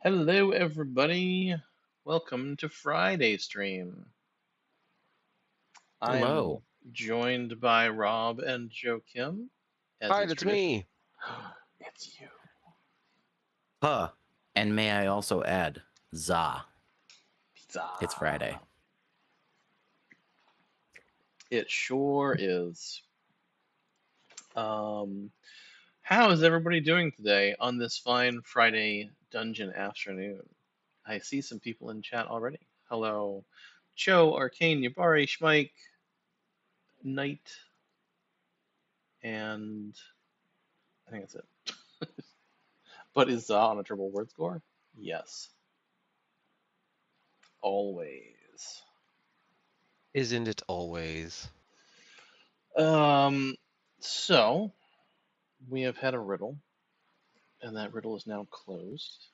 Hello, everybody. Welcome to Friday stream. I'm Hello. joined by Rob and Joe Kim, as Hi, is that's tradition. me. It's you. Huh. And may I also add, za. Pizza. It's Friday. It sure is. How is everybody doing today on this fine Friday dungeon afternoon? I see some people in chat already. Hello, Joe, Arcane, Yabari, Schmike, Knight, and I think that's it. But is Za on a triple word score? Yes. Always. Isn't it always? Um, so we have had a riddle, and that riddle is now closed.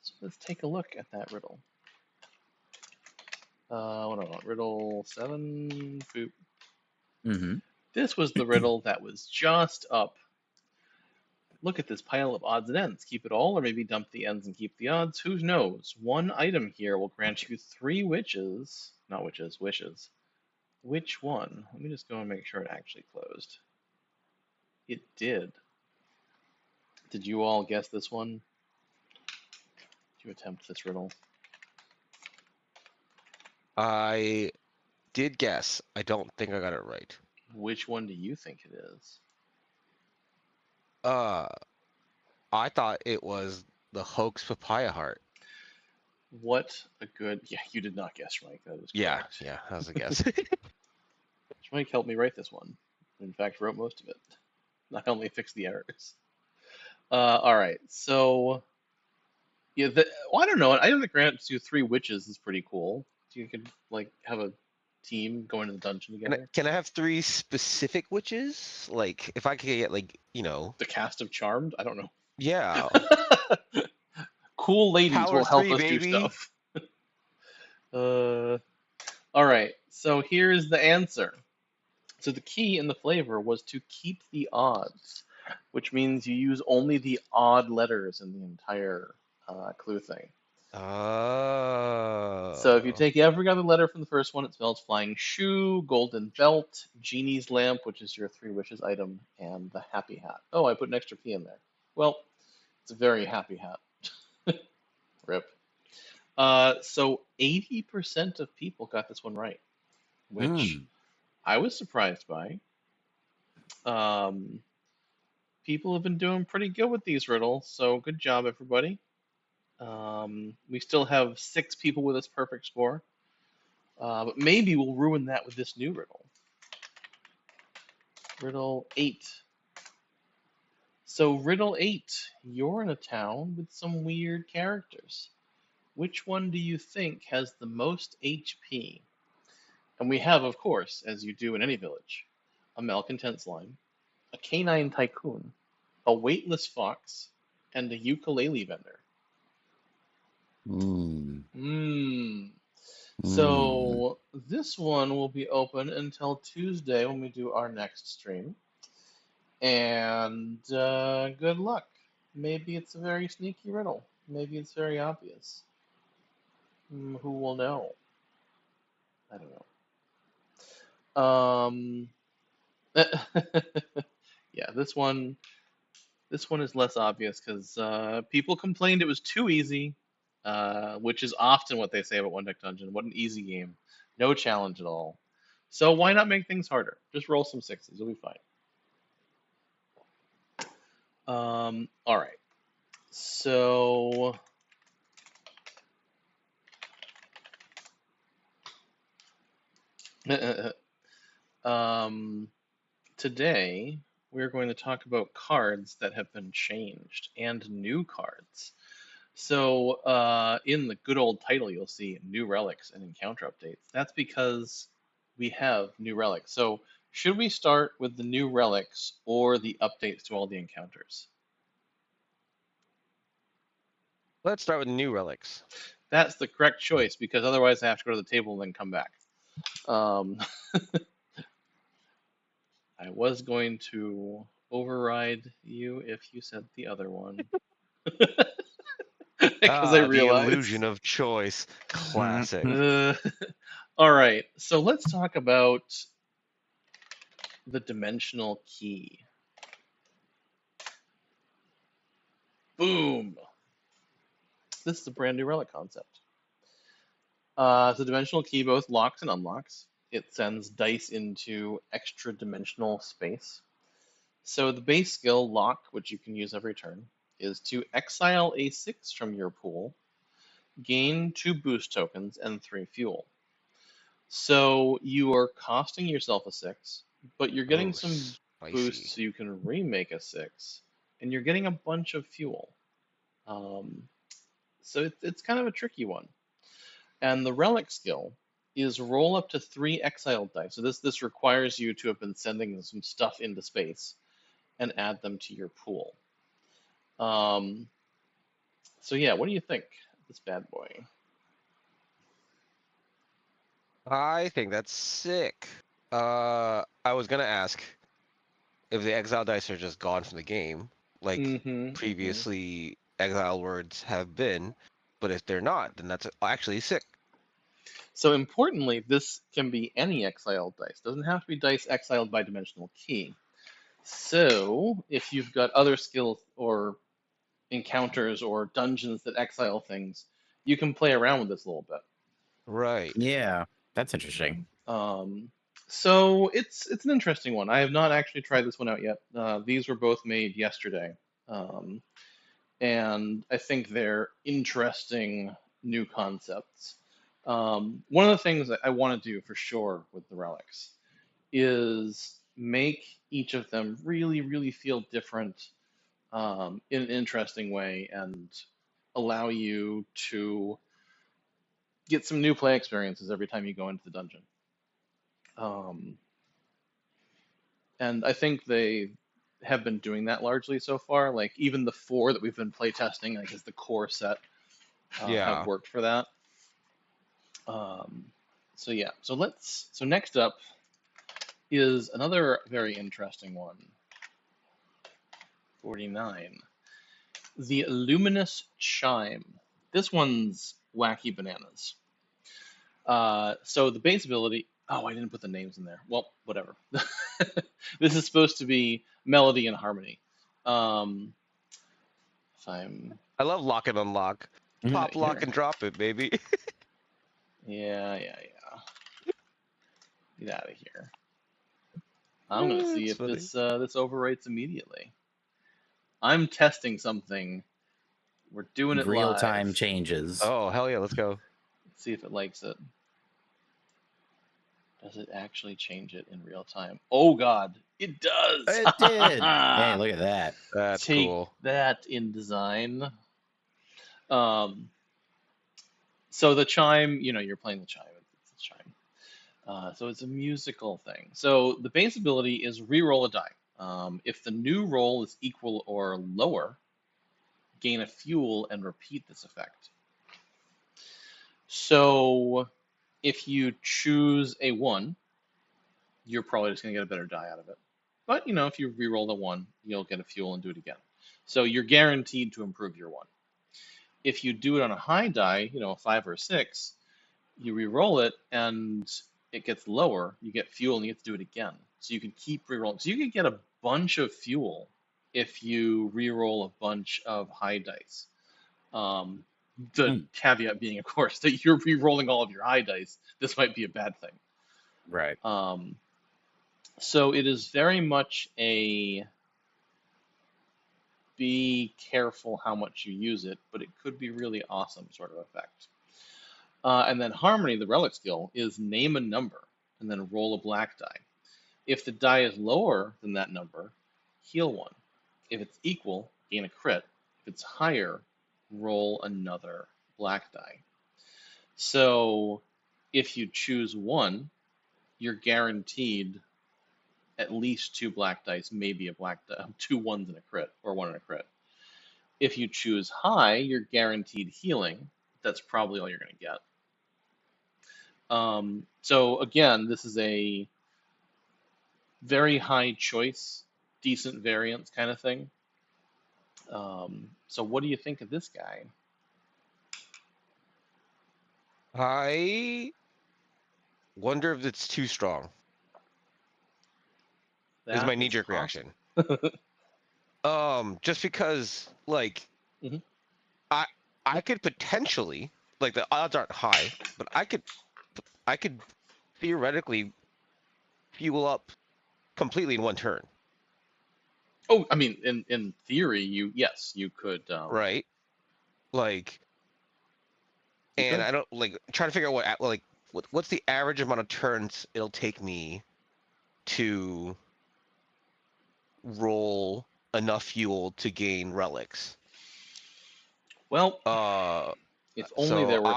So let's take a look at that riddle. What do I want? Riddle 7. Boop. Mm-hmm. This was the riddle that was just up. Look at this pile of odds and ends. Keep it all, or maybe dump the ends and keep the odds. Who knows? One item here will grant you 3 wishes. Not witches, wishes. Which one? Let me just go and make sure it actually closed. It did. Did you all guess this one? Did you attempt this riddle? I did guess. I don't think I got it right. Which one do you think it is? Uh, I thought it was the hoax papaya heart. What a good... Yeah, you did not guess right. That is Yeah, correct. that was a guess. Schmike helped me write this one. In fact, wrote most of it. I only fixed the errors. All right, so yeah, well, I don't know. I think the grants you 3 witches is pretty cool. So you could like have a team go into the dungeon together. Can I have 3 specific witches? Like, if I could get, like, The cast of Charmed. I don't know. yeah. Cool ladies Power will help 3, us do baby. stuff. All right, so here's the answer. So the key in the flavor was to keep the odds, which means you use only the odd letters in the entire clue thing. So if you Oh. take every other letter from the first one, it spells flying shoe, golden belt, genie's lamp, which is your 3 wishes item, and the happy hat. Oh, I put an extra P in there. Well, it's a very happy hat. Rip. So 80% of people got this one right, which Mm. I was surprised by. Um, People have been doing pretty good with these riddles, so good job, everybody. We still have 6 people with this perfect score, but maybe we'll ruin that with this new riddle. Riddle 8. So, Riddle 8, you're in a town with some weird characters. Which one do you think has the most HP? And we have, of course, as you do in any village, a malcontent slime, a canine tycoon, a weightless fox, and a ukulele vendor. Mm. Hmm. Mm. So this one will be open until Tuesday when we do our next stream. And good luck. Maybe it's a very sneaky riddle. Maybe it's very obvious. Who will know? I don't know. Yeah, this one is less obvious because people complained it was too easy, which is often what they say about One Deck Dungeon. What an easy game, no challenge at all. So why not make things harder? Just roll some 6s, you'll be fine. All right. So um, today we're going to talk about cards that have been changed and new cards. So in the good old title, you'll see new relics and encounter updates. That's because we have new relics. So should we start with the new relics or the updates to all the encounters? Let's start with new relics. That's the correct choice because otherwise I have to go to the table and then come back. Um, I was going to override you if you said the other one. because I The realized. illusion of choice. Classic. All right, so let's talk about the dimensional key. Boom. This is a brand new relic concept. The dimensional key both locks and unlocks. It sends dice into extra dimensional space. So the base skill lock, which you can use every turn, is to exile a 6 from your pool, gain 2 boost tokens, and 3 fuel. So you are costing yourself a 6, but you're getting some boosts so you can remake a 6, and you're getting a bunch of fuel. So it's kind of a tricky one. And the relic skill is roll up to 3 exiled dice. So this requires you to have been sending some stuff into space and add them to your pool. So yeah, what do you think of this bad boy? I think that's sick. I was gonna ask if the exile dice are just gone from the game, like previously exile words have been, but if they're not, then that's actually sick. So importantly, this can be any exiled dice. Doesn't have to be dice exiled by dimensional key. So if you've got other skills or encounters or dungeons that exile things, you can play around with this a little bit. Right. Yeah, that's interesting. So it's an interesting one. I have not actually tried this one out yet. These were both made yesterday, and I think they're interesting new concepts. One of the things that I want to do for sure with the relics is make each of them really, really feel different in an interesting way and allow you to get some new play experiences every time you go into the dungeon. And I think they have been doing that largely so far. Like even the 4 that we've been playtesting, like as the core set, have worked for that. So yeah, so next up is another very interesting one. 49. The Luminous Chime. This one's wacky bananas. So the base ability. Oh, I didn't put the names in there. Well, whatever. This is supposed to be melody and harmony. If I'm. I love lock and unlock. Pop, Here. lock, and drop it, baby. Yeah. Get out of here. I'm gonna see if this overwrites immediately. I'm testing something. We're doing it Real live. time changes. Oh, hell yeah, let's go. Let's see if it likes it. Does it actually change it in real time? Oh god, it does! It did! Hey, look at that. That's Take cool. that in design. So the chime, you're playing the chime. It's a chime. So it's a musical thing. So the base ability is re-roll a die. If the new roll is equal or lower, gain a fuel and repeat this effect. So if you choose a 1, you're probably just going to get a better die out of it. But, if you re-roll the 1, you'll get a fuel and do it again. So you're guaranteed to improve your 1. If you do it on a high die, a 5 or a 6, you re-roll it and it gets lower, you get fuel and you get to do it again. So you can keep re-rolling. So you can get a bunch of fuel if you re-roll a bunch of high dice. The caveat being, of course, that you're re-rolling all of your high dice. This might be a bad thing. Right. So it is very much a be careful how much you use it, but it could be really awesome sort of effect. And then Harmony, the relic skill, is name a number and then roll a black die. If the die is lower than that number, heal 1. If it's equal, gain a crit. If it's higher, roll another black die. So if you choose 1, you're guaranteed at least 2 black dice, maybe a black die, 2 1s and a crit, or 1 and a crit. If you choose high, you're guaranteed healing. That's probably all you're going to get. So again, this is a very high choice, decent variance kind of thing. So what do you think of this guy? I wonder if it's too strong. Is That my is knee-jerk possible. reaction. Just because like Mhm. I I could potentially, like, the odds aren't high, but I could theoretically fuel up completely in one turn, Oh, I mean, in theory, yes, you could. right? Like, You and could. I don't like trying to figure out what's the average amount of turns it'll take me to roll enough fuel to gain relics. Well, Uh, if only so there were.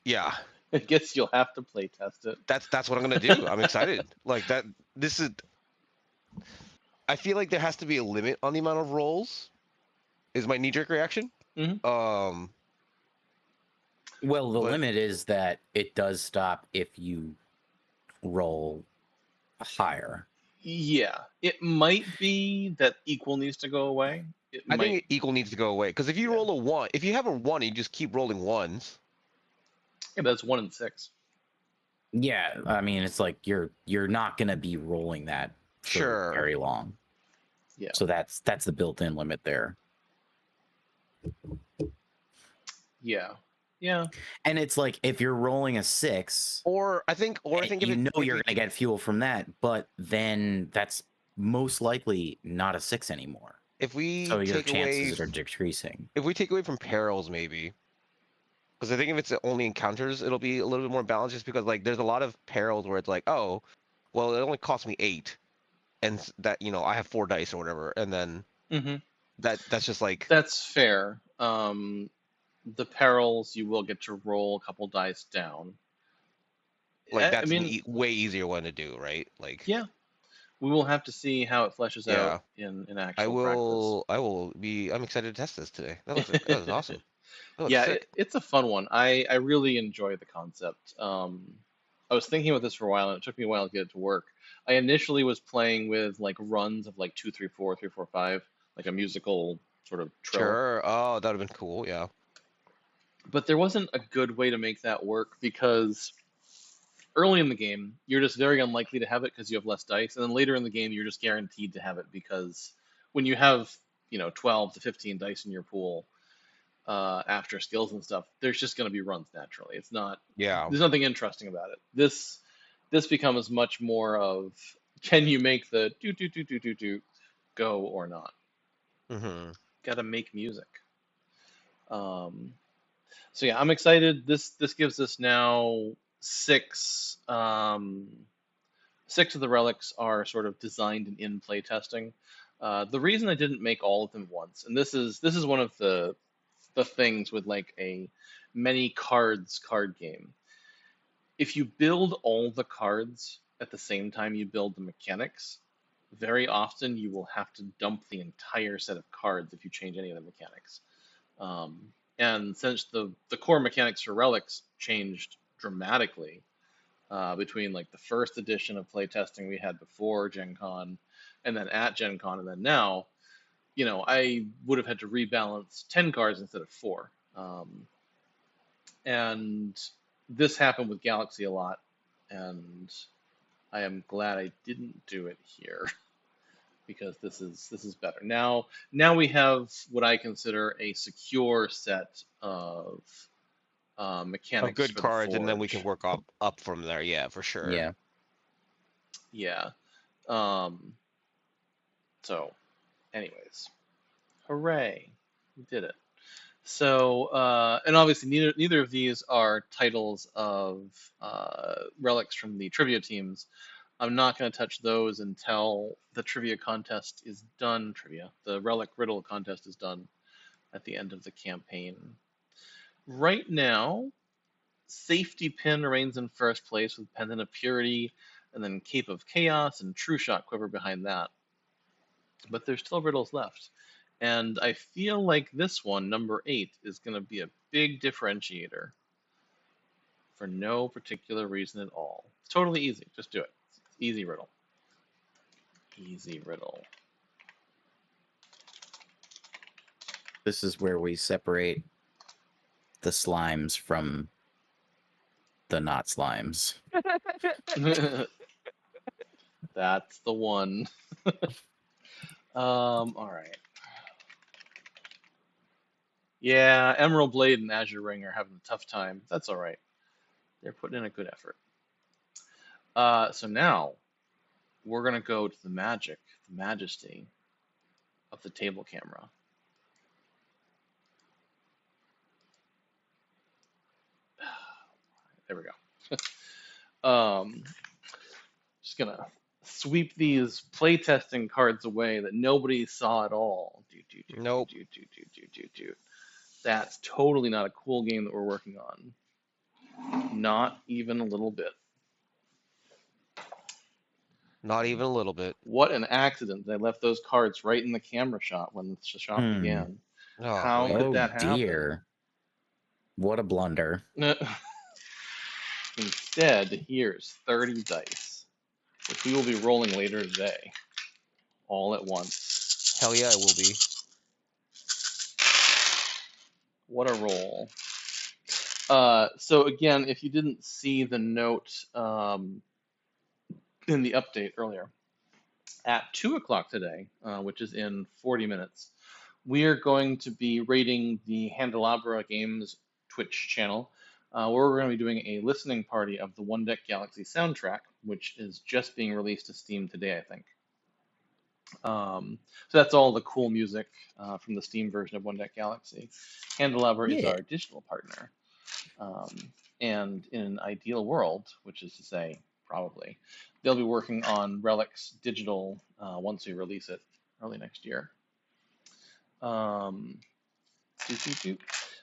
Yeah, I guess you'll have to play test it. that's what I'm gonna do. I'm excited. Like that. This is. I feel like there has to be a limit on the amount of rolls. Is my knee-jerk reaction. Hmm. Um, Well, the but limit is that it does stop if you roll higher. Yeah, it might be that equal needs to go away. It I might. think equal needs to go away because if you Yeah, roll a one, if you have a one, and you just keep rolling ones. yeah, but that's 1 in 6. Yeah, I mean, it's like you're not gonna be rolling that for Sure. very long. Yeah. So that's the built-in limit there. Yeah. Yeah. And it's like if you're rolling a 6, Or I think if you it, know if you're we gonna get fuel from that, but then that's most likely not a 6 anymore. if we So your take away chances are decreasing. if we take away from perils, maybe. Because I think if it's only encounters, it'll be a little bit more balanced. Just because like there's a lot of perils where it's like, oh, well, it only cost me 8, and that I have 4 dice or whatever, and then Hmm. that's just like That's fair. The perils you will get to roll a couple dice down. I that's an mean, way easier one to do, right? Like, yeah, we will have to see how it fleshes out yeah, in actual practice. I'm excited to test this today. That was awesome. That looks Yeah, sick. it's a fun one. I really enjoy the concept. I was thinking about this for a while, and it took me a while to get it to work. I initially was playing with like runs of like 2, 3, 4, 3, 4, 5, like a musical sort of trill. Sure. Oh, that would have been cool. Yeah. But there wasn't a good way to make that work because early in the game, you're just very unlikely to have it because you have less dice, and then later in the game, you're just guaranteed to have it because when you have 12 to 15 dice in your pool after skills and stuff, there's just going to be runs naturally. It's not Yeah. There's nothing interesting about it. This becomes much more of can you make the do go or not? Mm-hmm. Got to make music. Um, so yeah, I'm excited. This gives us now 6. 6 of the relics are sort of designed and in play testing. The reason I didn't make all of them once, and this is one of the things with like a many cards card game. If you build all the cards at the same time you build the mechanics, very often you will have to dump the entire set of cards if you change any of the mechanics. And since the core mechanics for relics changed dramatically between like the first edition of playtesting we had before Gen Con, and then at Gen Con, and then now, I would have had to rebalance 10 cards instead of 4. And this happened with Galaxy a lot, and I am glad I didn't do it here because this is better. Now we have what I consider a secure set of Of mechanics good for the cards, and then we can Forge. work up from there. Yeah, for sure. Yeah. Yeah. So, anyways, hooray, we did it. So, and obviously, neither of these are titles of relics from the trivia teams. I'm not going to touch those until the trivia contest is done. The relic riddle contest is done at the end of the campaign. Right now, Safety Pin remains in first place with Pendant of Purity, and then Cape of Chaos and True Shot Quiver behind that. But there's still riddles left. And I feel like this one, number 8, is going to be a big differentiator for no particular reason at all. It's totally easy. Just do it. Easy riddle. Easy riddle. This is where we separate the slimes from the not slimes. That's the one. All right. Yeah, Emerald Blade and Azure Ring are having a tough time. That's all right. They're putting in a good effort. So now we're gonna go to the magic, the majesty of the table camera. There we go. Just gonna sweep these playtesting cards away that nobody saw at all. Nope. That's totally not a cool game that we're working on. Not even a little bit. Not even a little bit. What an accident. They left those cards right in the camera shot when the shot began. Oh, How man. did that happen? Dear. What a blunder. Instead, here's 30 dice, which we will be rolling later today, all at once. Hell yeah, it will be. What a roll. So again, if you didn't see the note in the update earlier, at 2 o'clock today, which is in 40 minutes, we are going to be rating the Handelabra Games Twitch channel, where we're going to be doing a listening party of the One Deck Galaxy soundtrack, which is just being released to Steam today, I think. So that's all the cool music from the Steam version of One Deck Galaxy. Handelabra is our digital partner. And in an ideal world, which is to say, probably, they'll be working on Relics digital once we release it early next year.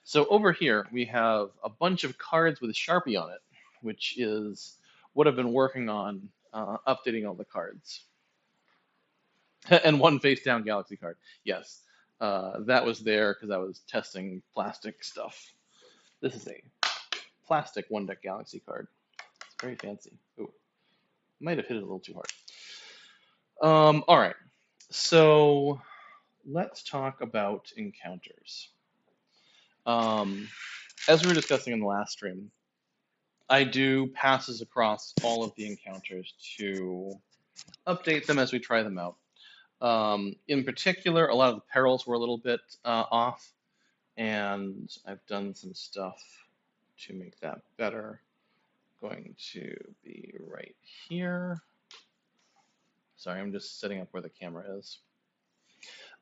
So over here, we have a bunch of cards with a Sharpie on it, which is what I've been working on, updating all the cards. And one face down Galaxy card. Yes, that was there because I was testing plastic stuff. This is a plastic One Deck Galaxy card. It's very fancy. Ooh, might have hit it a little too hard. All right, so let's talk about encounters. As we were discussing in the last stream, I do passes across all of the encounters to update them as we try them out. In particular, a lot of the perils were a little bit off, and I've done some stuff to make that better. Going to be right here. Sorry, I'm just setting up where the camera is.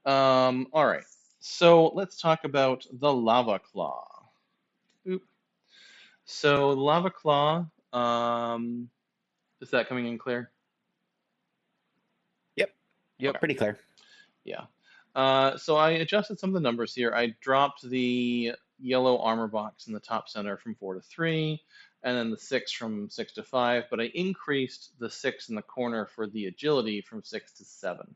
All right, so let's talk about the Lava Claw. Oop. So Lava Claw, is that coming in clear? Yep, Okay. pretty clear. Yeah. So I adjusted some of the numbers here. I dropped the yellow armor box in the top center from 4 to 3, and then the 6 from 6 to 5, but I increased the 6 in the corner for the agility from 6 to 7.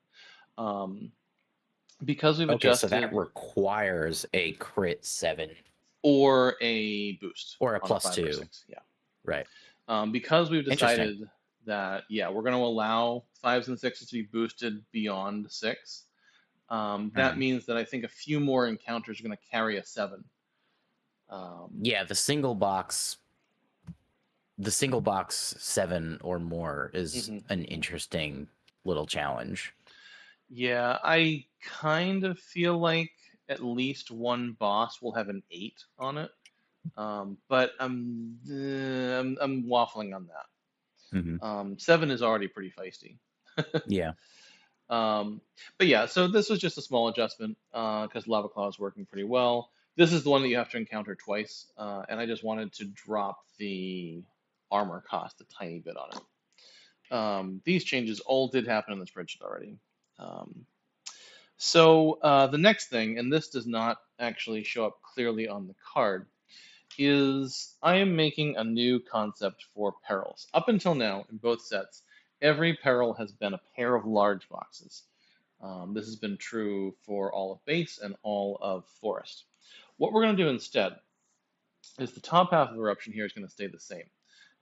Because we've adjusted... so that requires a crit 7. Or a boost. Or a plus 2. 6. Yeah. Right. Because we've decided that, yeah, we're going to allow 5s and 6s to be boosted beyond 6. That means that I think a few more encounters are going to carry a 7. Yeah, the single box 7 or more is an interesting little challenge. Yeah, I kind of feel like at least one boss will have an 8 on it, but I'm waffling on that. 7 is already pretty feisty. Yeah. But yeah, so this was just a small adjustment because Lava Claw is working pretty well. This is the one that you have to encounter twice, and I just wanted to drop the armor cost a tiny bit on it. These changes all did happen in the spreadsheet already. So the next thing, and this does not actually show up clearly on the card, is I am making a new concept for perils. Up until now, in both sets, every peril has been a pair of large boxes. This has been true for all of base and all of forest. What we're going to do instead is the top half of Eruption here is going to stay the same.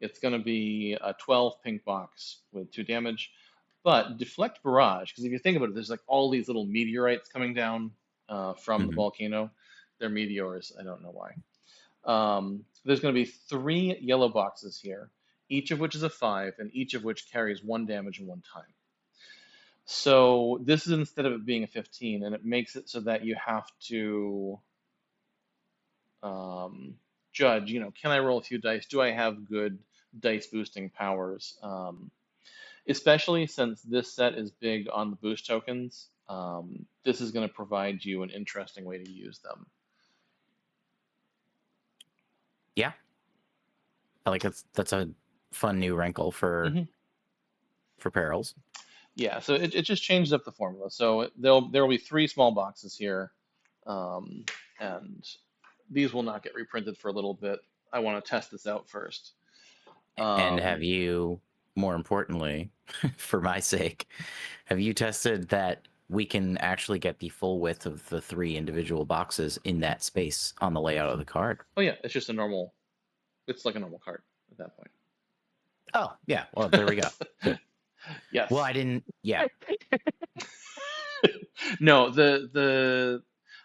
It's going to be a 12 pink box with 2 damage, but Deflect Barrage, because if you think about it, there's like all these little meteorites coming down from the volcano. They're meteors, I don't know why. There's going to be 3 yellow boxes here, each of which is a 5, and each of which carries 1 damage and 1 time. So this is instead of it being a 15, and it makes it so that you have to judge, can I roll a few dice? Do I have good dice boosting powers? Especially since this set is big on the boost tokens, this is going to provide you an interesting way to use them. Yeah, I like that's a fun new wrinkle for perils. Yeah, so it just changes up the formula. So there will be 3 small boxes here, and these will not get reprinted for a little bit. I want to test this out first. And have you, more importantly, for my sake, have you tested that we can actually get the full width of the 3 individual boxes in that space on the layout of the card? Oh yeah, it's just a normal. It's like a normal card at that point. Oh yeah, well there we go. Good. Yes. Well, I didn't. Yeah. No, the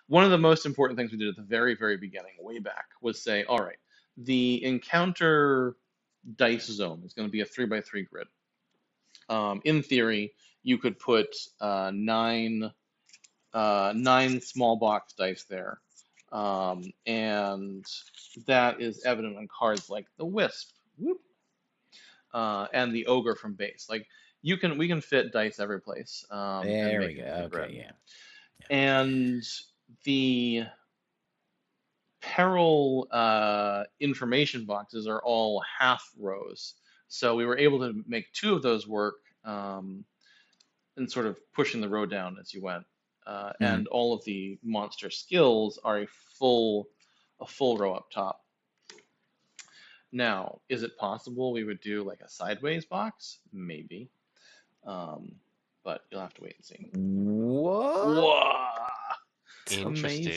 one of the most important things we did at the very, very beginning, way back, was say, all right, the encounter dice zone is going to be a 3x3 grid. In theory, you could put 9 small box dice there, and that is evident on cards like the Wisp, and the Ogre from base. Like we can fit dice every place. There we go. Okay, yeah. And the peril information boxes are all half rows. So we were able to make 2 of those work, and sort of pushing the row down as you went. And all of the monster skills are a full row up top. Now, is it possible we would do like a sideways box? Maybe. But you'll have to wait and see. What? Whoa! Interesting. Amazing.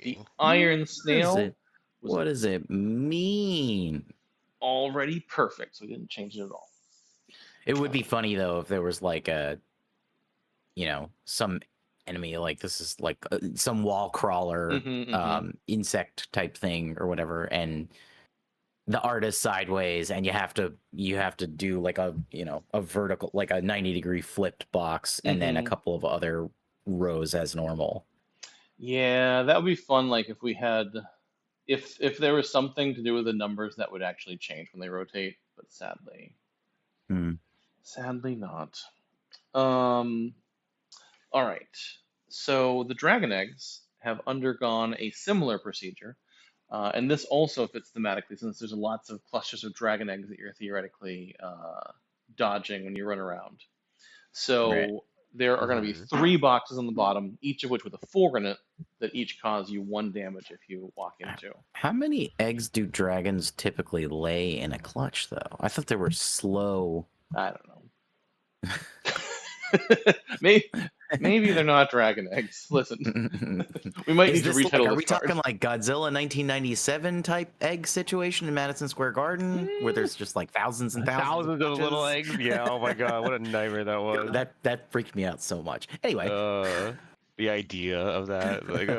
The Iron Snail. What does it mean? Already perfect, so we didn't change it at all. It would be funny though if there was like a, some enemy like this is like some wall crawler, insect type thing or whatever, and the art is sideways, and you have to do like a a vertical, like a 90-degree flipped box, and then a couple of other rows as normal. Yeah, that would be fun. Like if we had, if there was something to do with the numbers that would actually change when they rotate, but sadly not. All right. So the dragon eggs have undergone a similar procedure. And this also fits thematically, since there's lots of clusters of dragon eggs that you're theoretically dodging when you run around. So there are going to be 3 boxes on the bottom, each of which with a 4 in it, that each cause you 1 damage if you walk into. How many eggs do dragons typically lay in a clutch, though? I thought they were slow. I don't know. Maybe they're not dragon eggs. Listen, we might need to retitle this. Are we talking like Godzilla 1997 type egg situation in Madison Square Garden, where there's just like thousands and thousands of little eggs? Yeah. Oh my god, what a nightmare that was. That freaked me out so much. Anyway, the idea of that, like,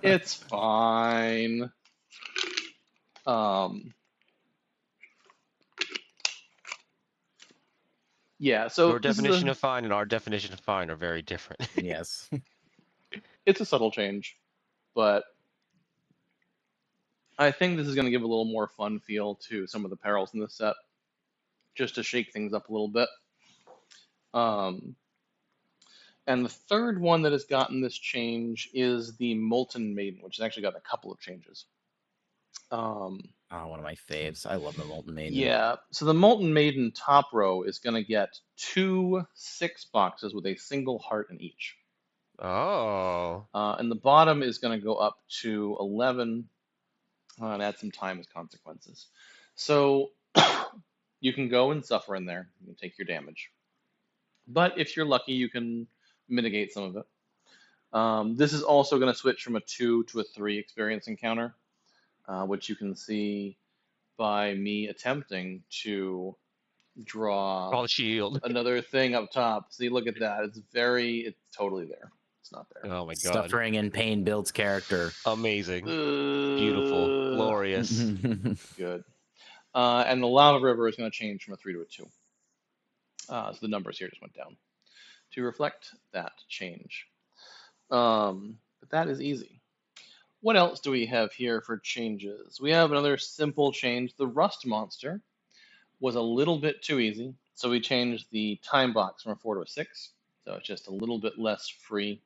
it's fine. Yeah, so your definition of fine and our definition of fine are very different. Yes. It's a subtle change, but I think this is going to give a little more fun feel to some of the perils in this set, just to shake things up a little bit. And the third one that has gotten this change is the Molten Maiden, which has actually gotten a couple of changes. One of my faves. I love the Molten Maiden. Yeah, so the Molten Maiden top row is going to get 2 6 boxes with a single heart in each. Oh. And the bottom is going to go up to 11 and add some time as consequences. So you can go and suffer in there. You can take your damage. But if you're lucky, you can mitigate some of it. This is also going to switch from a 2 to a 3 experience encounter, which you can see by me attempting to draw the shield. Another thing up top. See, look at that. It's totally there. It's not there. Oh my god. Suffering and pain builds character. Amazing. Beautiful. Glorious. Good. And the lava river is going to change from a 3 to a 2. So the numbers here just went down to reflect that change. But that is easy. What else do we have here for changes? We have another simple change. The rust monster was a little bit too easy, so we changed the time box from a 4 to a 6. So it's just a little bit less free.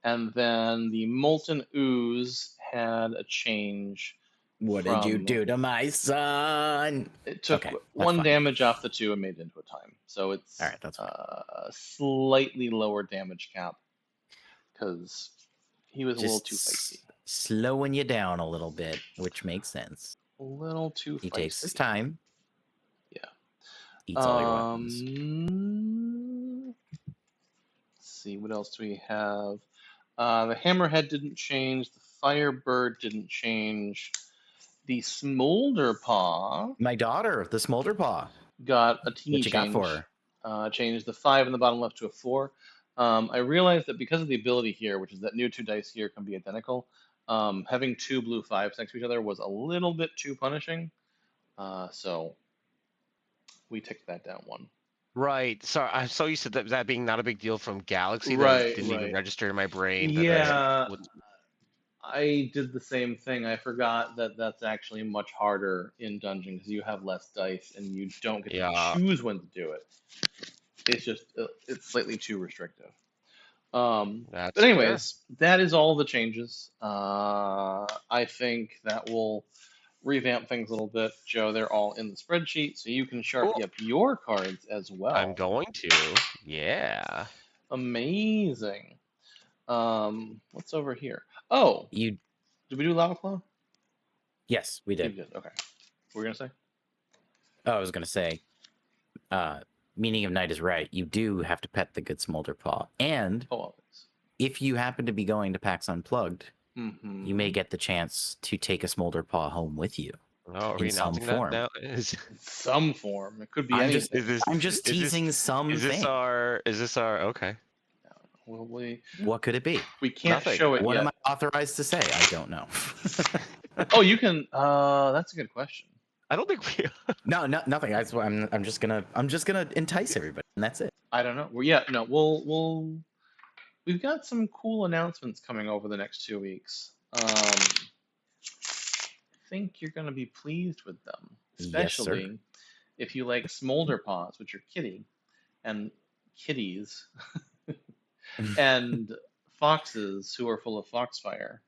And then the molten ooze had a change. What did you do to my son? It took Okay, one fine. damage off the 2 and made it into a time. So it's All right, that's fine. a slightly lower damage cap because he was a little too feisty. Slowing you down a little bit, which makes sense. A little too feisty. He takes his time. Yeah. Eats all your weapons. Let's see, what else do we have? The hammerhead didn't change. The firebird didn't change. The smolder paw. My daughter, the smolder paw. Got a teeny What you change. got for her? Changed the 5 in the bottom left to a 4. I realized that because of the ability here, which is that new 2 dice here can be identical, having 2 blue 5s next to each other was a little bit too punishing. So we ticked that down 1. Right. Sorry, I'm so used to that being not a big deal from Galaxy that Right, it didn't even right. register in my brain. Yeah, I did the same thing. I forgot that that's actually much harder in Dungeon because you have less dice and you don't get to choose when to do it. It's just it's slightly too restrictive. But anyways, that is all the changes. I think that will revamp things a little bit. Joe, they're all in the spreadsheet, so you can sharpie up your cards as well. I'm going to. Yeah. Amazing. What's over here? Oh, did we do Lava Claw? Yes, we did. We did. Okay. What were we gonna say? Oh, I was gonna say, meaning of night is right. You do have to pet the good smolder paw, and if you happen to be going to PAX Unplugged, you may get the chance to take a smolder paw home with you. Oh, are we announcing that now? Some form. It could be anything. I'm just teasing something. Is this our? Okay. What could it be? We can't show it What yet. am I authorized to say? I don't know. Oh, you can. That's a good question. I don't think we. No, nothing. I'm just gonna entice everybody, and that's it. I don't know. We've got some cool announcements coming over the next 2 weeks. I think you're gonna be pleased with them, especially if you like smolder paws, which are kitty, and kitties, and foxes who are full of foxfire.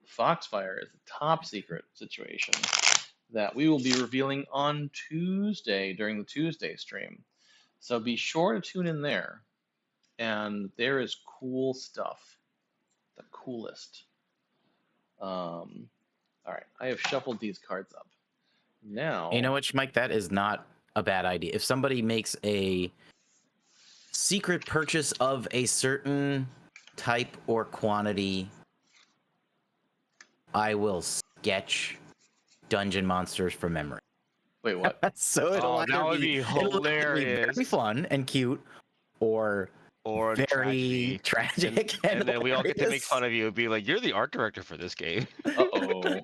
Foxfire is a top secret situation that we will be revealing on Tuesday during the Tuesday stream. So be sure to tune in there. And there is cool stuff. The coolest. All right, I have shuffled these cards up. Now, you know what, Mike? That is not a bad idea. If somebody makes a secret purchase of a certain type or quantity, I will sketch dungeon monsters from memory. Wait, what? So that would be hilarious. Very fun and cute, or very tragic. And then we all get to make fun of you and be like, "You're the art director for this game." Uh-oh.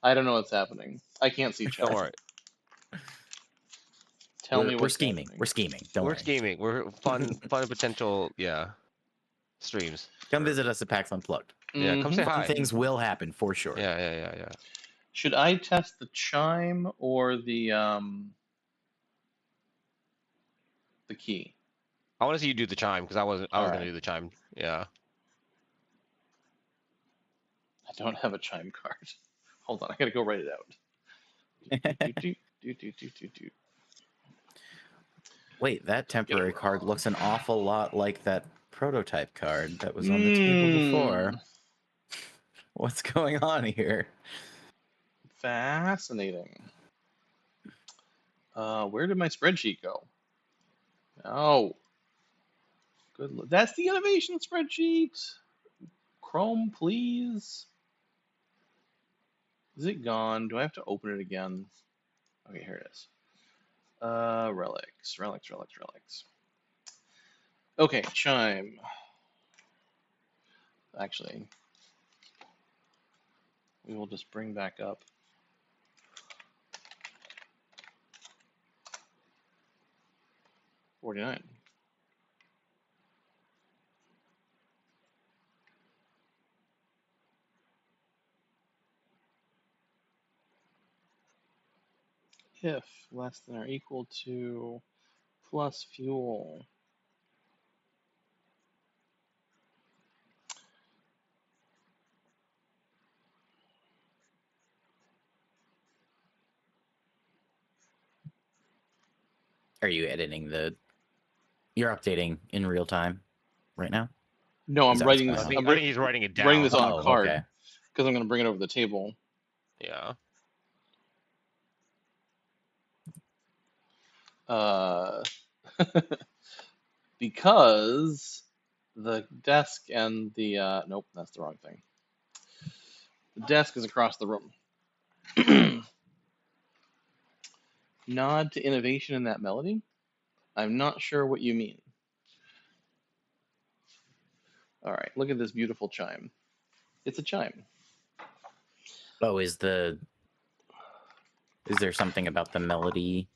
I don't know what's happening. I can't see chat. Don't worry. Tell me what's scheming. happening. We're scheming. Don't worry. We're scheming. We're fun potential, streams. Come visit us at PAX Unplugged. Yeah, come say hi. Things will happen for sure. Yeah. Should I test the chime or the key? I want to see you do the chime because I was gonna do the chime. Yeah. I don't have a chime card. Hold on, I gotta go write it out. Wait, that temporary card looks an awful lot like that prototype card that was on the table before. What's going on here? Fascinating. Where did my spreadsheet go? Oh, good. That's the innovation spreadsheet. Chrome, please. Is it gone? Do I have to open it again? Okay, here it is. Relics. Okay, chime. Actually, we will just bring back up. $49. If less than or equal to plus fuel. Are you editing the? You're updating in real time, right now. No, I'm writing this. I think he's writing it down. Writing this on a card okay. because I'm going to bring it over the table. Yeah. Because the desk and the nope, that's the wrong thing. The desk is across the room. Nod to innovation in that melody? I'm not sure what you mean. All right, look at this beautiful chime. It's a chime. Oh, is there something about the melody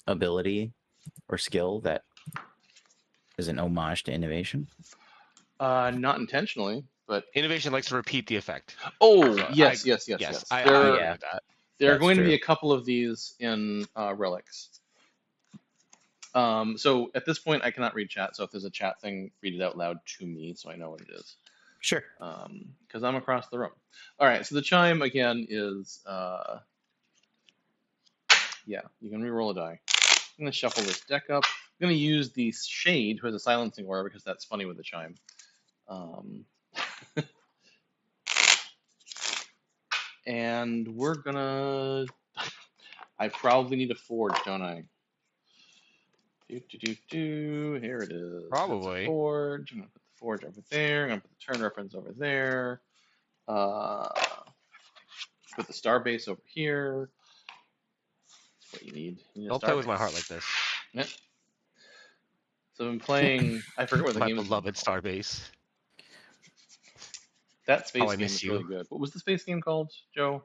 ability or skill that is an homage to innovation? Not intentionally, but innovation likes to repeat the effect. Oh, So yes. I agree with that. There are going to be a couple of these in Relics. So at this point, I cannot read chat. So if there's a chat thing, read it out loud to me so I know what it is. Sure. Because I'm across the room. All right. So the chime again is, yeah, you can re-roll a die. I'm going to shuffle this deck up. I'm going to use the Shade, who has a silencing aura, because that's funny with the chime. And we're gonna. I probably need a forge, don't I? Here it is. Probably. Forge. I'm gonna put the forge over there. I'm gonna put the turn reference over there. Put the star base over here. That's what you need. Don't play with my heart like this. Yep. So I'm playing. I forget what the my game is. My beloved Starbase. That space game is really good. What was the space game called, Joe?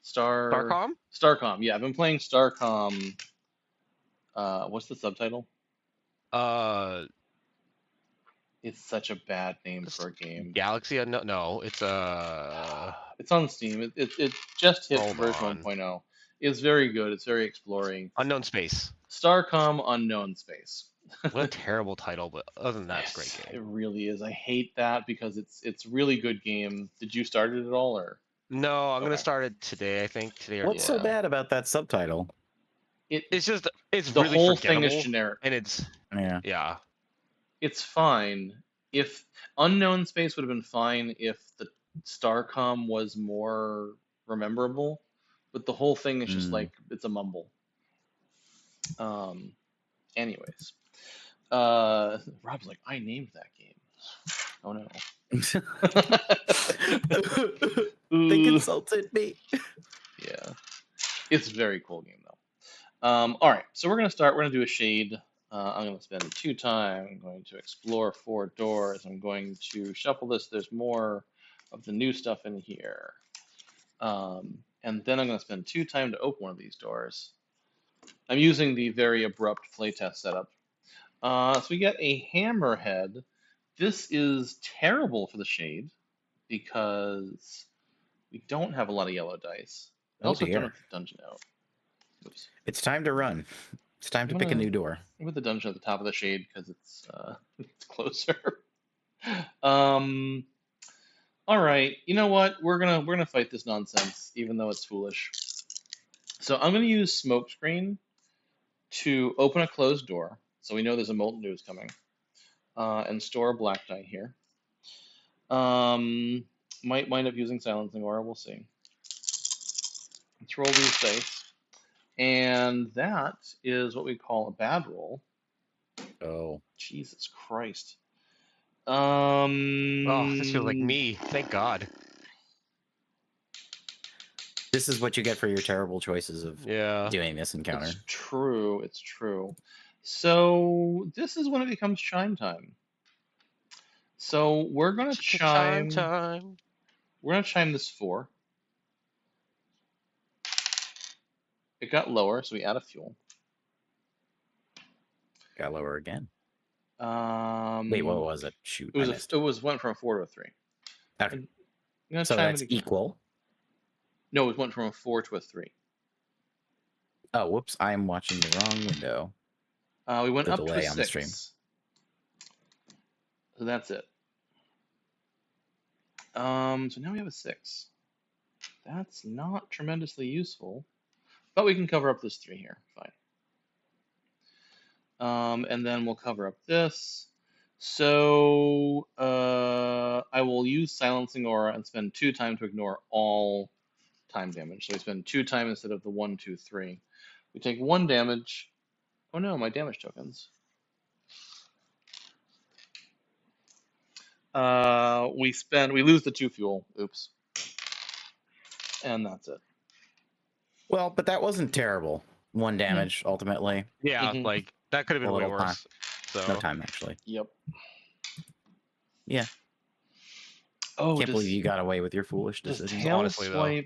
Starcom? Starcom. Yeah, I've been playing Starcom. What's the subtitle? It's such a bad name for a game. Galaxy? No, it's It's on Steam. It just hit version 1.0. It's very good. It's very exploring. Unknown Space. Starcom Unknown Space. What a terrible title, but other than that, it's a great game. It really is. I hate that because it's really good game. Did you start it at all, or? No, I'm gonna start it today. I think today. What's so bad about that subtitle? It's just it's the really whole forgettable, thing is generic, and it's yeah. It's fine. If Unknown Space would have been fine if the Starcom was more rememberable, but the whole thing is just like it's a mumble. Anyways, Rob's like, I named that game. Oh no. They consulted me. Yeah, it's a very cool game though. All right, so we're gonna start. We're gonna do a shade. I'm gonna spend 2 time. I'm going to explore 4 doors. I'm going to shuffle this. There's more of the new stuff in here. And then I'm gonna spend 2 time to open one of these doors. I'm using the very abrupt playtest setup. So we get a hammerhead. This is terrible for the shade because we don't have a lot of yellow dice. I also don't have the dungeon out. Oops. It's time to run. It's time to pick a new door. I'll put the dungeon at the top of the shade because it's closer. All right, you know what? We're gonna fight this nonsense, even though it's foolish. So I'm gonna use Smokescreen to open a closed door, so we know there's a Molten News coming, and store a black die here. Might wind up using Silencing Aura. We'll see. Let's roll these dice. And that is what we call a bad roll. Oh. Jesus Christ. Oh, this feels like me. Thank God. This is what you get for your terrible choices of doing this encounter. It's true. It's true. So this is when it becomes chime time. So we're gonna chime. Time. We're gonna chime this 4. It got lower, so we add a fuel. Got lower again. Wait, what was it? Shoot, it went from a 4 to a 3. Okay. So that's equal. No, it went from a 4 to a 3. Oh, whoops! I am watching the wrong window. We went the up to delay a 6. on the stream. So that's it. So now we have a 6. That's not tremendously useful, but we can cover up this 3 here. Fine. And then we'll cover up this. So I will use Silencing Aura and spend 2 time to ignore all time damage. So we spend 2 time instead of the 1, 2, 3. We take 1 damage. Oh no, my damage tokens. We lose the 2 fuel. Oops. And that's it. Well, but that wasn't terrible. 1 damage ultimately. Yeah, like that could have been way worse. So. No time actually. Yep. Yeah. Oh, can't believe you got away with your foolish decisions. Honestly, though.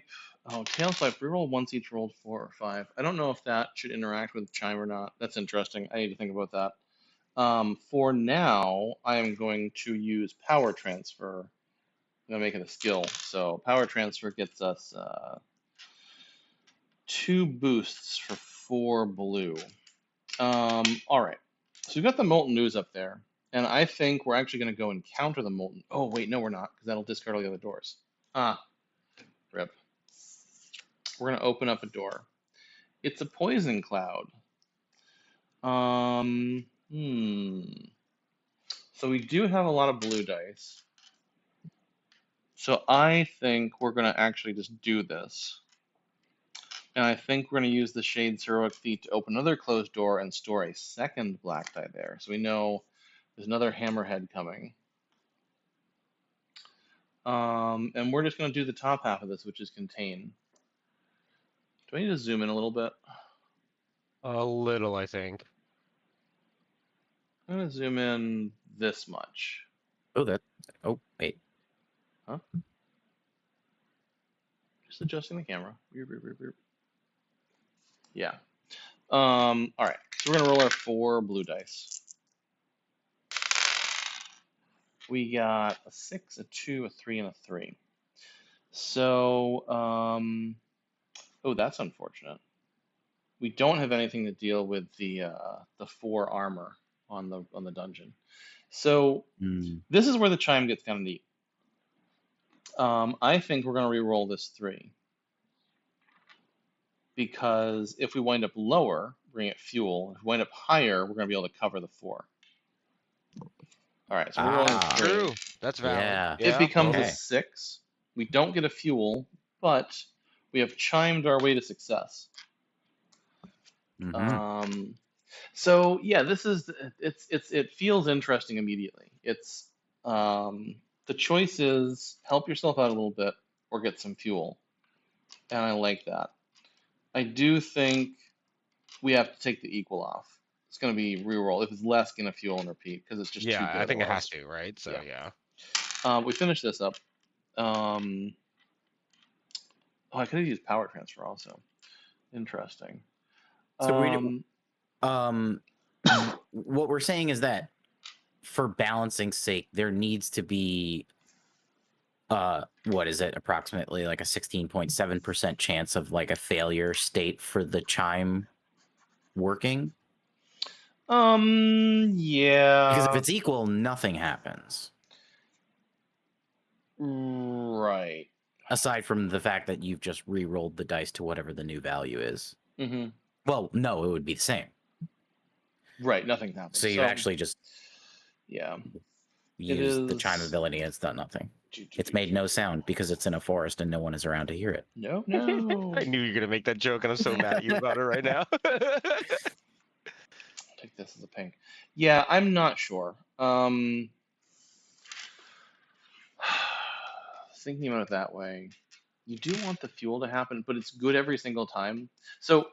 Tail swipe. Reroll once each rolled 4 or 5. I don't know if that should interact with chime or not. That's interesting. I need to think about that. For now, I am going to use power transfer. I'm gonna make it a skill. So power transfer gets us 2 boosts for 4 blue. All right. So we've got the Molten News up there. And I think we're actually going to go and counter the Molten. Oh, wait, no, we're not, because that'll discard all the other doors. Rip. We're going to open up a door. It's a Poison Cloud. So we do have a lot of blue dice. So I think we're going to actually just do this. And I think we're going to use the Shade's Heroic Feat to open another closed door and store a 2nd black die there. So we know there's another Hammerhead coming. And we're just going to do the top half of this, which is Contain. Do I need to zoom in a little bit? A little, I think. I'm going to zoom in this much. Oh, wait. Huh? Just adjusting the camera. Yeah. All right. So we're going to roll our 4 blue dice. We got a 6, a 2, a 3, and a 3. So, oh, that's unfortunate. We don't have anything to deal with the 4 armor on the dungeon. So this is where the chime gets kind of neat. I think we're going to re-roll this 3. Because if we wind up lower, bring it fuel. If we wind up higher, we're going to be able to cover the 4. All right, so we're rolling 3. True. That's valid. Yeah. It becomes a 6. We don't get a fuel, but we have chimed our way to success. So yeah, this is it feels interesting immediately. It's the choice is help yourself out a little bit or get some fuel, and I like that. I do think we have to take the equal off. It's going to be reroll. If it's less, going to fuel and repeat because it's just too good. I think it has to, right? So we finish this up. Oh, I could have used power transfer also. Interesting. So what we're saying is that for balancing's sake, there needs to be what is it? Approximately like a 16.7% chance of like a failure state for the chime working. Yeah. Because if it's equal, nothing happens. Right. Aside from the fact that you've just re-rolled the dice to whatever the new value is. Mm-hmm. Well, no, it would be the same. Right, nothing happens. So you actually just use the chime ability and it's done nothing. It's made no sound because it's in a forest and no one is around to hear it. No. I knew you were going to make that joke and I'm so mad at you about it right now. Take this as a pink. Yeah, I'm not sure. Thinking about it that way. You do want the fuel to happen, but it's good every single time. So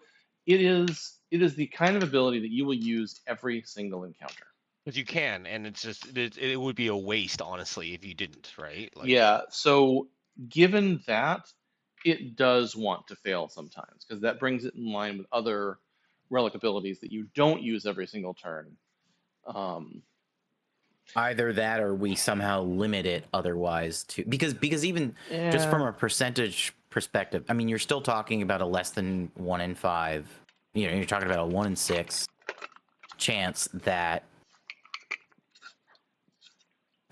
it is the kind of ability that you will use every single encounter. Because you can, and it's just it would be a waste, honestly, if you didn't, right? Like, yeah. So given that, it does want to fail sometimes because that brings it in line with other relic abilities that you don't use every single turn. Either that, or we somehow limit it otherwise to because even just from a percentage perspective, I mean, you're still talking about a less than 1 in 5. You know, you're talking about a 1 in 6 chance that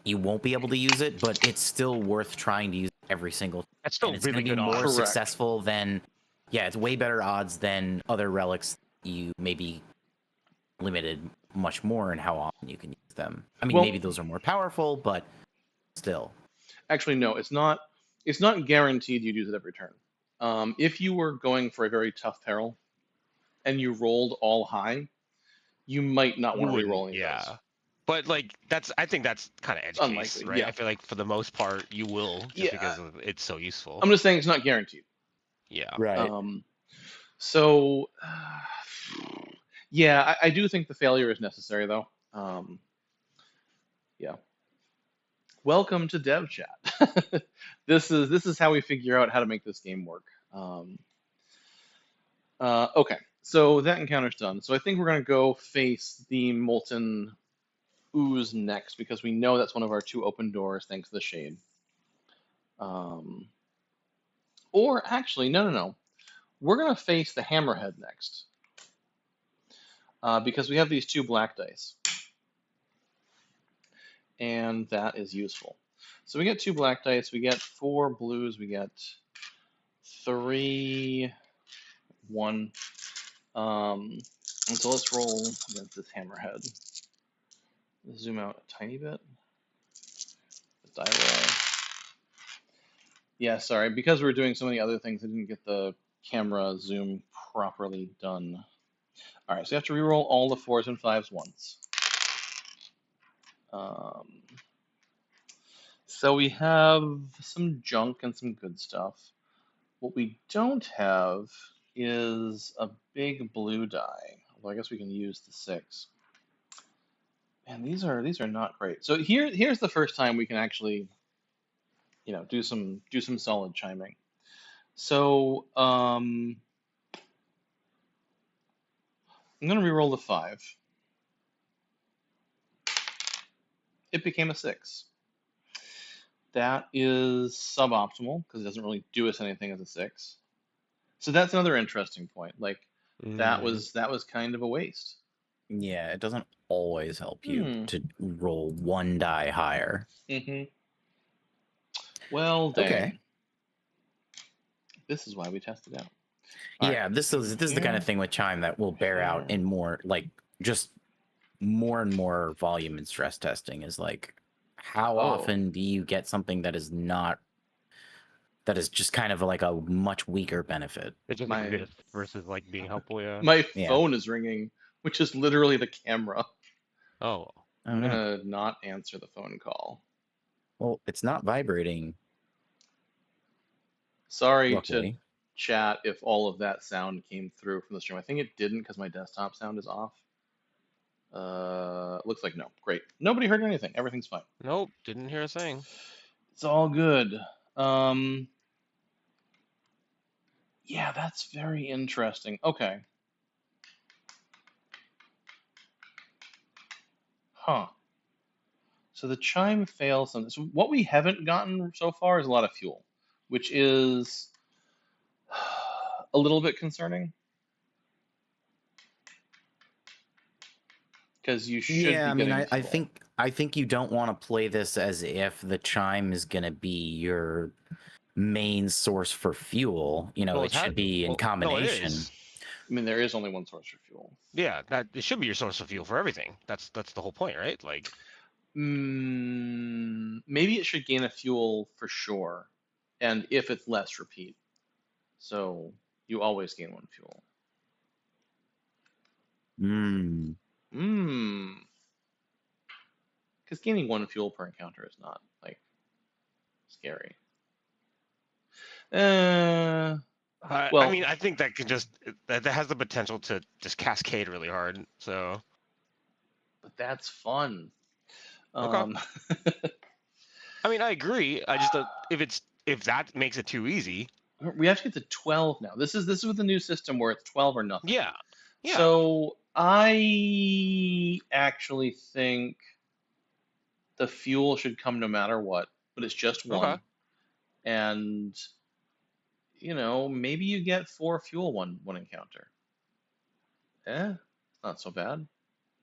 you won't be able to use it, but it's still worth trying to use every single. that's still And it's really going to be good more odds. successful than, yeah, it's way better odds than other relics. You may be limited much more in how often you can use them. I mean, Well, maybe those are more powerful, but still. actually, no, it's not. It's not guaranteed you'd use it every turn. If you were going for a very tough peril and you rolled all high, you might not You want to wouldn't, re-roll any of yeah. those. But like I think that's kind of edge It's case, unlikely, right? yeah. I feel like for the most part you will, just Yeah, because of, it's so useful. I'm just saying it's not guaranteed. Yeah. Right. So, yeah, I do think the failure is necessary, though. Yeah. Welcome to Dev Chat. This is how we figure out how to make this game work. Okay, so that encounter's done. So I think we're gonna go face the Molten Ooze next because we know that's one of our 2 open doors thanks to the shade. Or actually, no. We're gonna face the Hammerhead next because we have these 2 black dice, and that is useful. So we get 2 black dice, we get 4 blues, we get 3, 1. And so let's roll against this Hammerhead. Zoom out a tiny bit. Die roll. Yeah, sorry. Because we're doing so many other things, I didn't get the camera zoom properly done. All right, so you have to reroll all the 4s and 5s once. So we have some junk and some good stuff. What we don't have is a big blue die. Although I guess we can use the 6. And these are not great. So here's the first time we can actually, do some solid chiming. So I'm gonna reroll the 5. It became a 6. That is suboptimal because it doesn't really do us anything as a 6. So that's another interesting point. Like that was kind of a waste. Yeah, it doesn't always help you to roll 1 die higher. Well, dang. Okay. This is why we tested out. Yeah, right. This is the kind of thing with chime that will bear out in more, like, just more and more volume and stress testing is like, how often do you get something that is not, that is just kind of like a much weaker benefit? It just exists versus like being helpful, yeah. My phone is ringing, which is literally the camera. Oh. I'm gonna not answer the phone call. Well, it's not vibrating. Sorry luckily. To chat if all of that sound came through from the stream. I think it didn't because my desktop sound is off. Looks like no. Great. Nobody heard anything. Everything's fine. Nope, didn't hear a thing. It's all good. Yeah, that's very interesting. Okay. Huh. So the chime fails on this. What we haven't gotten so far is a lot of fuel, which is a little bit concerning. Because you should be getting fuel. I think you don't want to play this as if the chime is going to be your main source for fuel. It should be in combination. No, it is. I mean, there is only one source for fuel. Yeah, it should be your source of fuel for everything. That's the whole point, right? Like, maybe it should gain a fuel for sure, and if it's less, repeat. So you always gain 1 fuel. Because gaining 1 fuel per encounter is not like scary. Well, I mean, I think that could that has the potential to just cascade really hard. So. but that's fun. Okay. I mean, I agree. I just if that makes it too easy. We have to get to 12 now. This is with the new system where it's 12 or nothing. Yeah. Yeah. So I actually think the fuel should come no matter what, but it's just one. Okay. And maybe you get 4 fuel one encounter. Not so bad.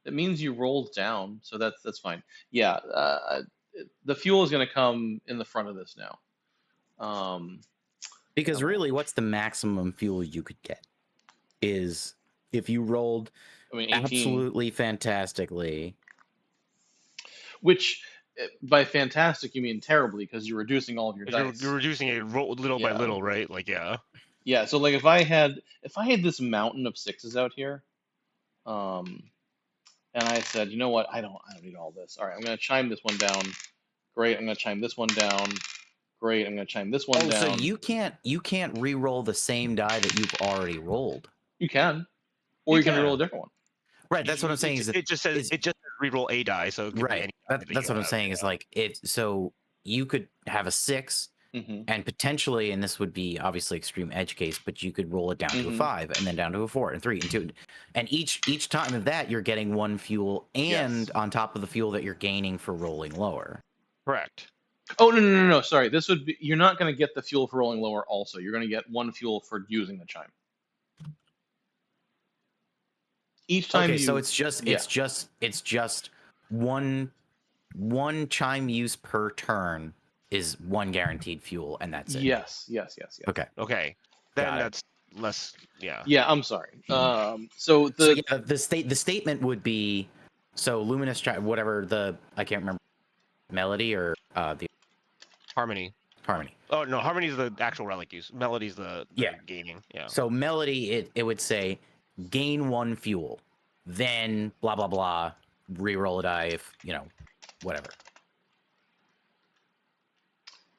It means you rolled down, so that's fine. Yeah, the fuel is going to come in the front of this now. Because really, what's the maximum fuel you could get? Is if you rolled 18. Absolutely fantastically. Which, by fantastic, you mean terribly, because you're reducing all of your dice. You're reducing it little by little, right? Like, yeah. Yeah, so like if I had this mountain of 6s out here, and I said, you know what, I don't need all this. All right, I'm gonna chime this one down. Great, I'm gonna chime this one down. Great, I'm gonna chime this one down. So you can't re-roll the same die that you've already rolled. You can, or you can re-roll a different one. Right, that's what I'm saying. It just says re-roll a die, so it could right. That's what I'm saying. Is like it. So you could have a 6, and potentially, and this would be obviously extreme edge case, but you could roll it down to a 5, and then down to a 4, and 3, and 2, and each time of that you're getting 1 fuel, and on top of the fuel that you're gaining for rolling lower. Correct. Oh no! Sorry, this would be. You're not going to get the fuel for rolling lower. Also, you're going to get 1 fuel for using the chime. Each time. Okay, so it's just one chime use per turn is 1 guaranteed fuel, and that's it. Yes. Okay. Then that's less. Yeah. Yeah, I'm sorry. The statement would be, so luminous chime, whatever I can't remember, melody or the harmony. Oh no, harmony is the actual relic use. Melody's the gaining. Yeah. So melody, it would say gain 1 fuel, then blah blah blah, reroll a die if whatever.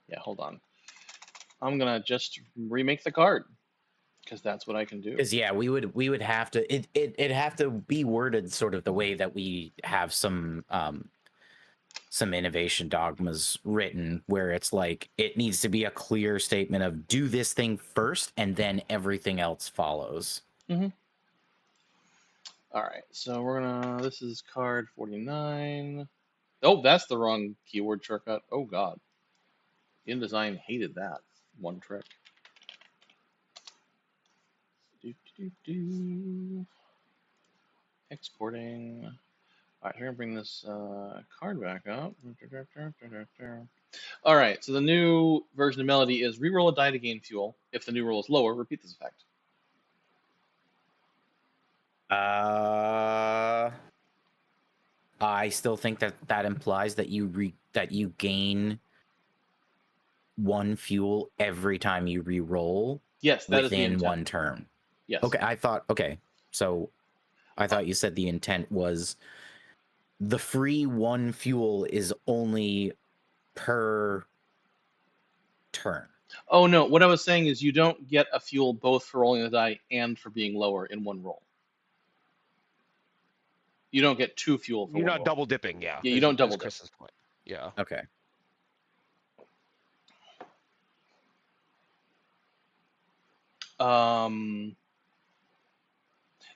Yeah, hold on. I'm gonna just remake the card because that's what I can do. Because we would have to it'd have to be worded sort of the way that we have some innovation dogmas written, where it's like it needs to be a clear statement of do this thing first and then everything else follows. All right, so this is card 49. Oh, that's the wrong keyword shortcut. Oh god, InDesign hated that one trick. Exporting. All right, we're gonna bring this card back up. All right, so the new version of Melody is reroll a die to gain fuel. If the new roll is lower, repeat this effect. I still think that implies that you gain 1 fuel every time you re-roll. Yes, that is the within intent. 1 turn. Yes. Okay. So I thought you said the intent was the free 1 fuel is only per turn. Oh no, what I was saying is you don't get a fuel both for rolling the die and for being lower in 1 roll. You don't get 2 fuel for You're not roll. double dipping, yeah. Yeah, you don't double dip. Chris's point. Yeah. Okay.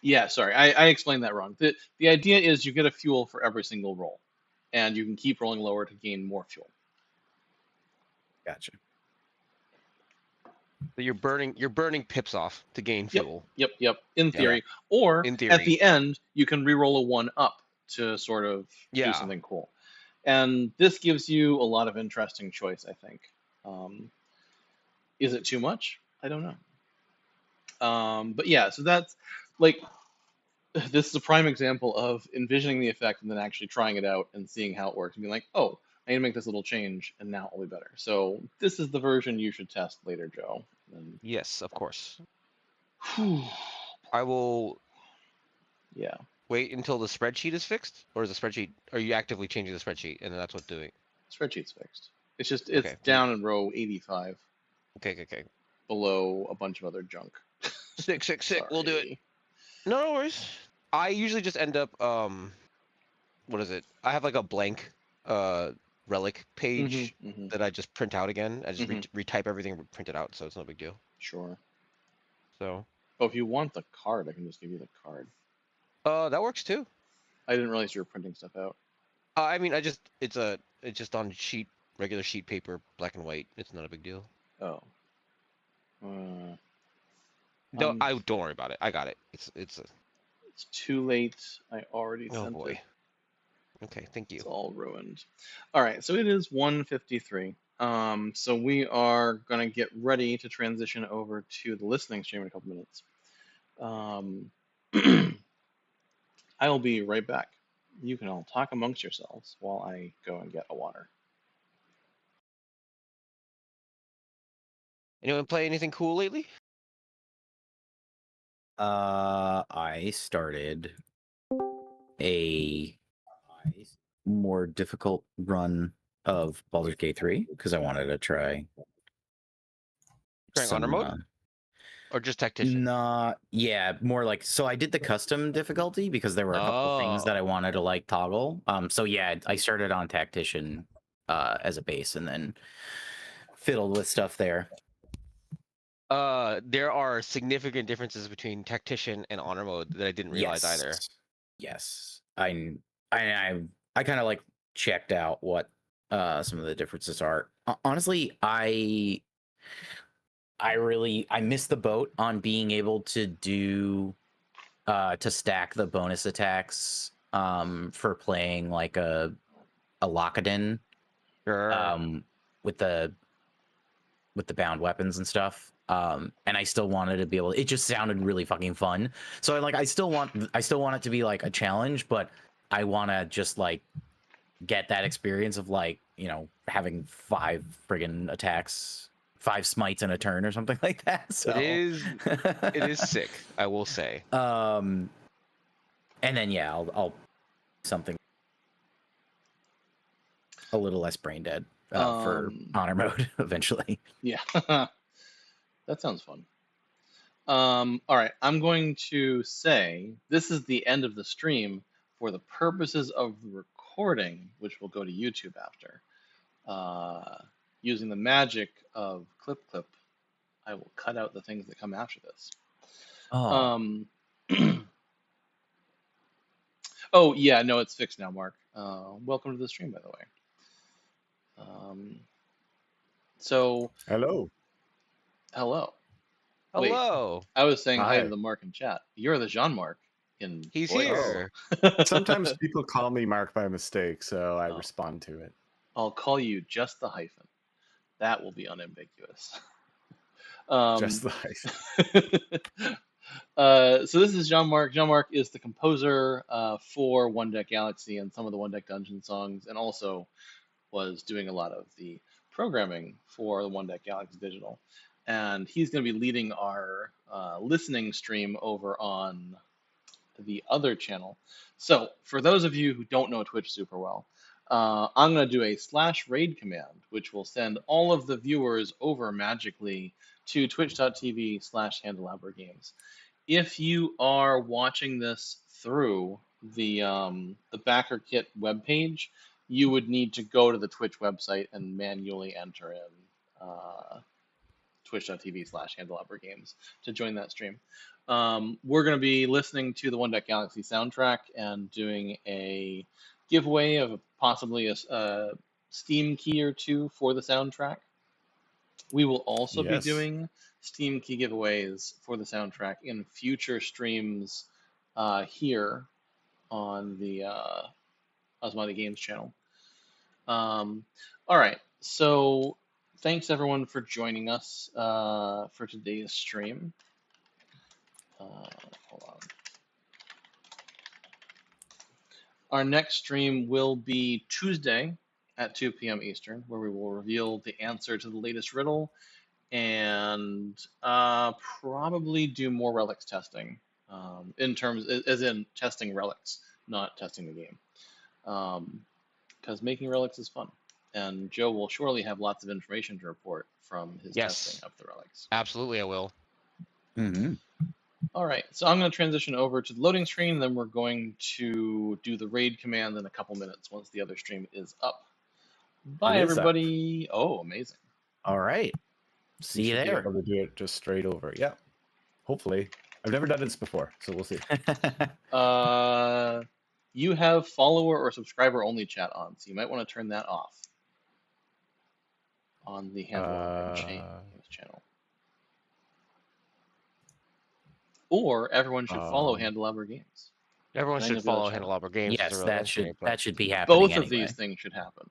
Yeah, sorry, I explained that wrong. The idea is you get a fuel for every single roll, and you can keep rolling lower to gain more fuel. Gotcha. So you're burning pips off to gain fuel. Yep. In theory, or in theory, at the end you can re-roll a 1 up to sort of do something cool, and this gives you a lot of interesting choice. I think. Is it too much? I don't know. But yeah, so that's like this is a prime example of envisioning the effect and then actually trying it out and seeing how it works and being like, oh, I need to make this little change and now it'll be better. So this is the version you should test later, Joe. And... Yes, of course. Whew. I will. Yeah. Wait until the spreadsheet is fixed, or is the spreadsheet? Are you actively changing the spreadsheet, and that's what's doing? Spreadsheet's fixed. It's just down in row 85. Okay. below a bunch of other junk. Sick. We'll do it. No worries. I usually just end up what is it? I have like a blank relic page that I just print out again. I just retype everything, print it out, so it's no big deal. Sure. So. Oh, if you want the card, I can just give you the card. That works too. I didn't realize you were printing stuff out. I mean, it's just on regular sheet paper, black and white. It's not a big deal. Oh. Don't worry about it. I got it. It's too late. I already oh sent boy. it. Okay, thank you. It's all ruined. All right, so it is 1:53. So we are gonna get ready to transition over to the listening stream in a couple minutes. I will be right back. You can all talk amongst yourselves while I go and get a water. Anyone play anything cool lately? I started a more difficult run of Baldur's Gate 3 because I wanted to try Trying honor mode? Or just tactician? Yeah, more like, so I did the custom difficulty because there were a couple of things that I wanted to like toggle. So yeah, I started on tactician as a base and then fiddled with stuff there. There are significant differences between tactician and honor mode that I didn't realize either. Yes. I kind of like checked out what some of the differences are. Honestly, I missed the boat on being able to do to stack the bonus attacks for playing like a Lockadin with the bound weapons and stuff. And I still wanted to be able, it just sounded really fucking fun. So I still want it to be like a challenge, but I want to just like get that experience of like, you know, having 5 friggin' attacks, 5 smites in a turn or something like that. So it is sick, I will say. And then yeah, I'll something a little less brain dead for honor mode eventually. Yeah. That sounds fun. All right, I'm going to say this is the end of the stream for the purposes of the recording, which will go to YouTube after. Using the magic of Clip, I will cut out the things that come after this. Oh. Oh yeah, no, it's fixed now, Mark. Welcome to the stream, by the way. So. Hello. Hello. Hello. Wait, I was saying hi to the Mark in chat. You're the Jean-Marc in He's voice. here. Sometimes people call me Mark by mistake, so I respond to it. I'll call you just the hyphen. That will be unambiguous. Just the hyphen. So this is Jean-Marc. Jean-Marc is the composer for One Deck Galaxy and some of the One Deck Dungeon songs, and also was doing a lot of the programming for the One Deck Galaxy Digital. And he's going to be leading our listening stream over on the other channel. So for those of you who don't know Twitch super well, I'm going to do a /raid command, which will send all of the viewers over magically to twitch.tv/HandleAberGames. If you are watching this through the Backer Kit webpage, you would need to go to the Twitch website and manually enter in twitch.tv/HandleAberGames to join that stream. We're going to be listening to the One Deck Galaxy soundtrack and doing a giveaway of possibly a Steam key or 2 for the soundtrack. We will also be doing Steam key giveaways for the soundtrack in future streams here on the Osmani Games channel. All right, so thanks everyone for joining us for today's stream. Hold on. Our next stream will be Tuesday at 2 p.m. Eastern, where we will reveal the answer to the latest riddle and probably do more Relics testing in terms, as in testing Relics, not testing the game. Because making Relics is fun. and Joe will surely have lots of information to report from his Yes. testing of the relics. Absolutely, I will. Mm-hmm. All right, so I'm going to transition over to the loading screen, and then we're going to do the raid command in a couple minutes once the other stream is up. Bye, It is up. everybody. Oh, amazing. All right. See you should be there. able to do it just straight over. Yeah. Hopefully. I've never done this before, so we'll see. You have follower or subscriber only chat on, so you might want to turn that off on the Handle channel. Or everyone should follow Handleabber Games. Everyone Then should you'll be able follow to chat. Handleabber Games. Yes, It's a that Relics should game, but- that should be happening Both anyway. of these things should happen.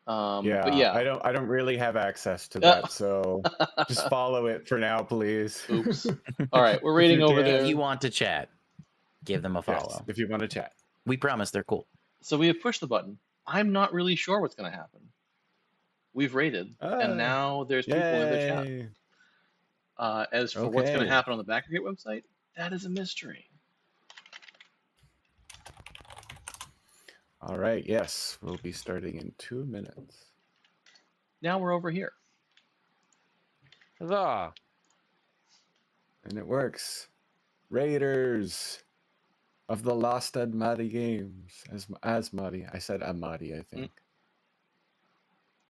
Yeah, but yeah. I don't really have access to that, so just follow it for now, please. Oops. All right, we're raiding over there. If you want to chat, give them a follow. Yes, if you want to chat. We promise they're cool. So we have pushed the button. I'm not really sure what's going to happen. We've raided, and now there's people in the chat. As for what's going to happen on the Backgate website, that is a mystery. All right, yes, we'll be starting in 2 minutes. Now we're over here. Huzzah! And it works. Raiders of the Lost Admadi games. Asmadi. I said Amadi, I think.